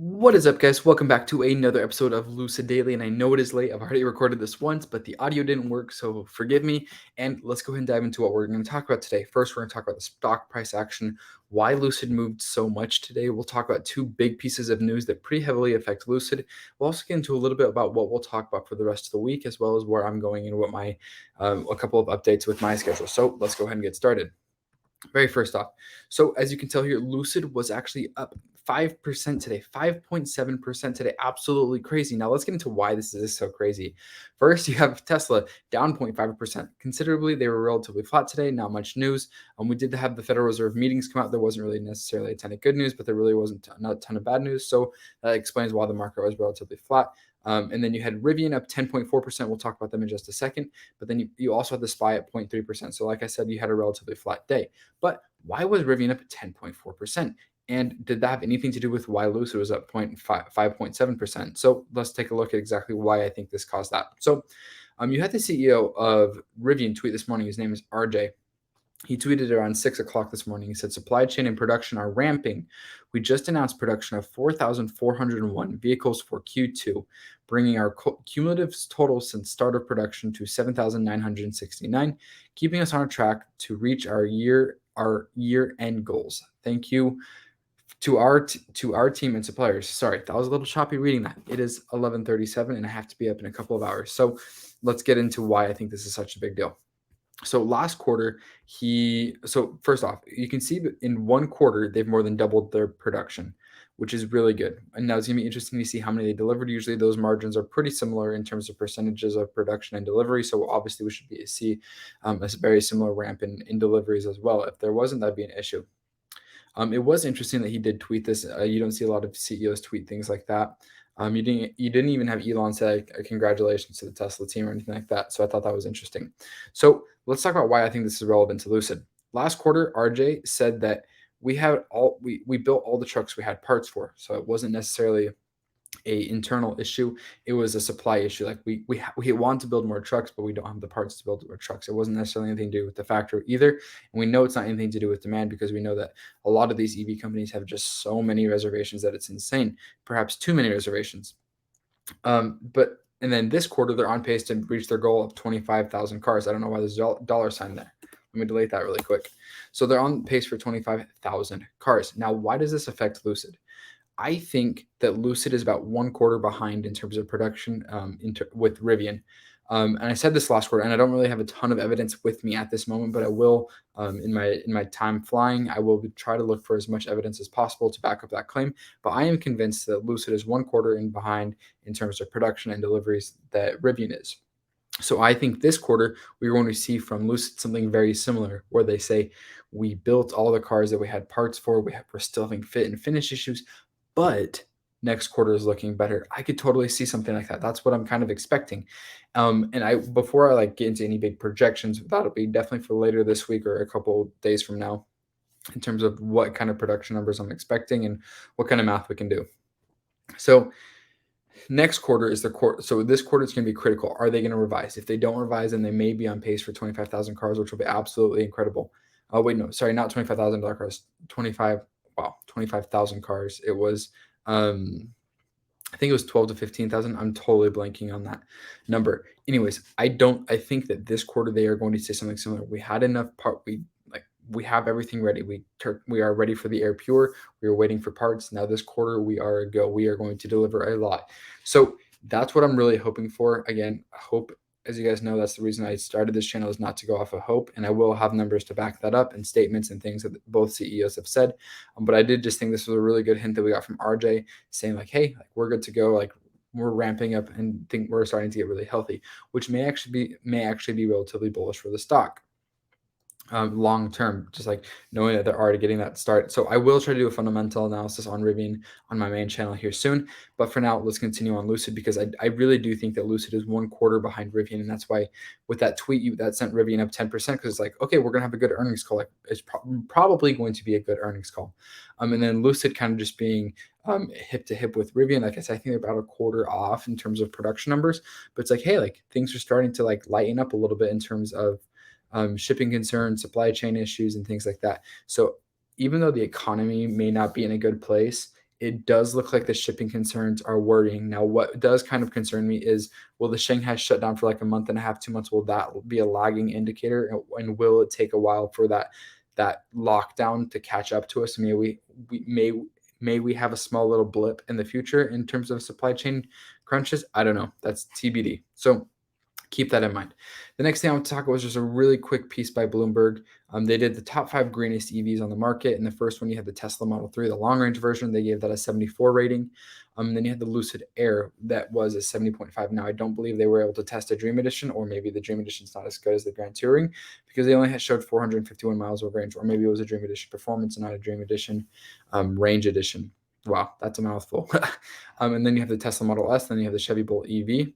What is up, guys? Welcome back to another episode of Lucid Daily. And I know it is late. I've already recorded this once, but the audio didn't work, so forgive me. And let's go ahead and dive into what we're going to talk about today. First, we're going to talk about the stock price action, why Lucid moved so much today. We'll talk about two big pieces of news that pretty heavily affect Lucid. We'll also get into a little bit about what we'll talk about for the rest of the week, as well as where I'm going and what my a couple of updates with my schedule. So let's go ahead and get started. Very first off, so as you can tell here, Lucid was actually up 5% today, 5.7% today. Absolutely crazy. Now let's get into why this is so crazy. First, you have Tesla down 0.5%. Considerably, they were relatively flat today, not much news. We did have the Federal Reserve meetings come out. There wasn't really necessarily a ton of good news, but there really wasn't not a ton of bad news. So that explains why the market was relatively flat. And then you had Rivian up 10.4%. We'll talk about them in just a second. But then you also had the SPY at 0.3%. So like I said, you had a relatively flat day. But why was Rivian up 10.4%? And did that have anything to do with why Lucid was up 5.7%? So let's take a look at exactly why I think this caused that. So you had the CEO of Rivian tweet this morning. His name is RJ. He tweeted around 6 o'clock this morning. He said, supply chain and production are ramping. We just announced production of 4,401 vehicles for Q2, bringing our cumulative total since start of production to 7,969, keeping us on track to reach our year-end goals. Thank you to our team and suppliers. Sorry, that was a little choppy reading that. It is 11:37 and I have to be up in a couple of hours. So let's get into why I think this is such a big deal. So last quarter, first off, you can see that in one quarter, they've more than doubled their production, which is really good. And now it's going to be interesting to see how many they delivered. Usually those margins are pretty similar in terms of percentages of production and delivery. So obviously we should see a very similar ramp in deliveries as well. If there wasn't, that'd be an issue. It was interesting that he did tweet this. You don't see a lot of CEOs tweet things like that. You didn't even have Elon say congratulations to the Tesla team or anything like that. So I thought that was interesting. So let's talk about why I think this is relevant to Lucid. Last quarter, RJ said that we built all the trucks we had parts for. So it wasn't necessarily a internal issue. It was a supply issue. Like we want to build more trucks, but we don't have the parts to build more trucks. It wasn't necessarily anything to do with the factory either. And we know it's not anything to do with demand because we know that a lot of these EV companies have just so many reservations that it's insane, perhaps too many reservations. And then this quarter, they're on pace to reach their goal of 25,000 cars. I don't know why there's a dollar sign there. Let me delete that really quick. So they're on pace for 25,000 cars. Now, why does this affect Lucid? I think that Lucid is about one quarter behind in terms of production with Rivian. And I said this last quarter, and I don't really have a ton of evidence with me at this moment, but I will in my time flying. I will try to look for as much evidence as possible to back up that claim. But I am convinced that Lucid is one quarter in behind in terms of production and deliveries that Rivian is. So I think this quarter we're going to see from Lucid something very similar, where they say we built all the cars that we had parts for. We're still having fit and finish issues, but next quarter is looking better. I could totally see something like that. That's what I'm kind of expecting. And before I get into any big projections, that'll be definitely for later this week or a couple days from now, in terms of what kind of production numbers I'm expecting and what kind of math we can do. So next quarter is the quarter. So this quarter is going to be critical. Are they going to revise? If they don't revise, then they may be on pace for 25,000 cars, which will be absolutely incredible. Oh wait, no, sorry, not $25,000 cars. 25,000 cars. It was, I think it was 12 to 15,000. I'm totally blanking on that number. Anyways, I think that this quarter they are going to say something similar. We had enough we have everything ready. We are ready for the Air Pure. We are waiting for parts. Now this quarter we are going to deliver a lot. So that's what I'm really hoping for. Again, hope, as you guys know, that's the reason I started this channel, is not to go off of hope. And I will have numbers to back that up and statements and things that both CEOs have said. But I did just think this was a really good hint that we got from RJ saying hey, we're good to go. We're ramping up and think we're starting to get really healthy, which may actually be relatively bullish for the stock. Long term, just knowing that they're already getting that start. So I will try to do a fundamental analysis on Rivian on my main channel here soon. But for now, let's continue on Lucid, because I really do think that Lucid is one quarter behind Rivian. And that's why with that tweet, that sent Rivian up 10%, because it's okay, we're going to have a good earnings call. It's probably going to be a good earnings call. And then Lucid kind of just being hip to hip with Rivian. Like I said, I think they're about a quarter off in terms of production numbers. But it's hey, things are starting to lighten up a little bit in terms of shipping concerns, supply chain issues, and things like that. So even though the economy may not be in a good place, it does look like the shipping concerns are worrying. Now, what does kind of concern me is, will the Shanghai shut down for like a month and a half, 2 months? Will that be a lagging indicator? And will it take a while for that lockdown to catch up to us? We may we have a small little blip in the future in terms of supply chain crunches? I don't know. That's TBD. So keep that in mind. The next thing I want to talk about was just a really quick piece by Bloomberg. They did the top 5 greenest EVs on the market. And the first one, you had the Tesla Model 3, the long range version. They gave that a 74 rating. Then you had the Lucid Air that was a 70.5. Now, I don't believe they were able to test a Dream Edition, or maybe the Dream Edition is not as good as the Grand Touring because they only had showed 451 miles of range, or maybe it was a Dream Edition Performance and not a Dream Edition Range Edition. Wow, that's a mouthful. And then you have the Tesla Model S, then you have the Chevy Bolt EV,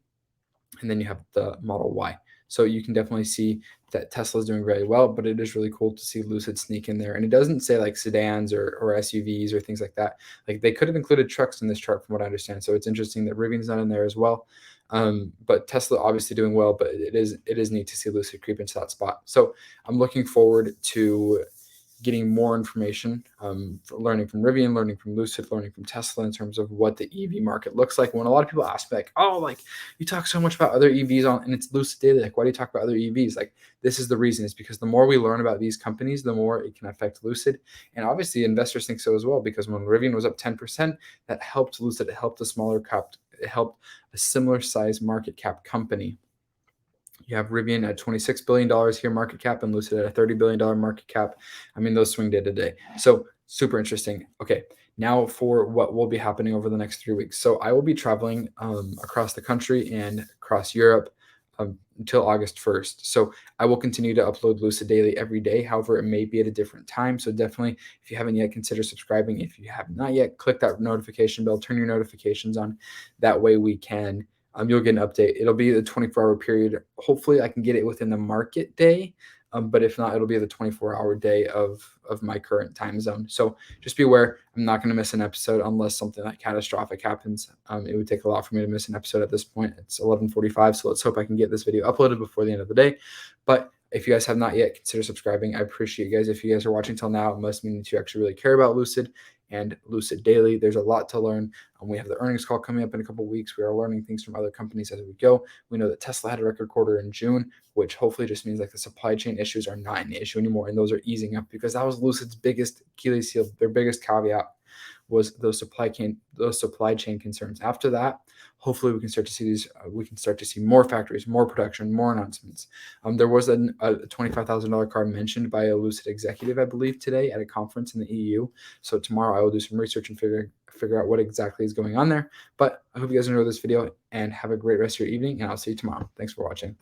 and then you have the Model Y. So you can definitely see that Tesla is doing very well, but it is really cool to see Lucid sneak in there. And it doesn't say like sedans or SUVs or things like that. Like they could have included trucks in this chart from what I understand. So it's interesting that Rivian's not in there as well. But Tesla obviously doing well, but it is neat to see Lucid creep into that spot. So I'm looking forward to getting more information, learning from Rivian, learning from Lucid, learning from Tesla in terms of what the EV market looks like. When a lot of people ask me, like, oh, like you talk so much about other EVs and it's Lucid Daily, like, why do you talk about other EVs? Like, this is the reason, is because the more we learn about these companies, the more it can affect Lucid. And obviously investors think so as well, because when Rivian was up 10%, that helped Lucid, it helped the smaller cap, it helped a similar size market cap company. You have Rivian at $26 billion here market cap and Lucid at a $30 billion market cap. I mean, those swing day to day. So super interesting. Okay, now for what will be happening over the next 3 weeks. So I will be traveling across the country and across Europe until August 1st. So I will continue to upload Lucid Daily every day. However, it may be at a different time. So definitely, if you haven't yet, consider subscribing. If you have not yet, click that notification bell, turn your notifications on. That way we can you'll get an update. It'll be the 24-hour period. Hopefully, I can get it within the market day. But if not, it'll be the 24-hour day of my current time zone. So just be aware, I'm not going to miss an episode unless something like catastrophic happens. It would take a lot for me to miss an episode at this point. It's 11:45, so let's hope I can get this video uploaded before the end of the day. But if you guys have not yet, consider subscribing. I appreciate you guys. If you guys are watching till now, it must mean that you actually really care about Lucid and Lucid Daily. There's a lot to learn. We have the earnings call coming up in a couple of weeks. We are learning things from other companies as we go. We know that Tesla had a record quarter in June, which hopefully just means like the supply chain issues are not an issue anymore, and those are easing up, because that was Lucid's biggest Achilles heel. Their biggest caveat was those supply chain concerns. After that, hopefully we can start to see more factories, more production, more announcements. There was a $25,000 car mentioned by a Lucid executive, I believe, today at a conference in the EU. So tomorrow I will do some research and figure out what exactly is going on there. But I hope you guys enjoyed this video and have a great rest of your evening, and I'll see you tomorrow. Thanks for watching.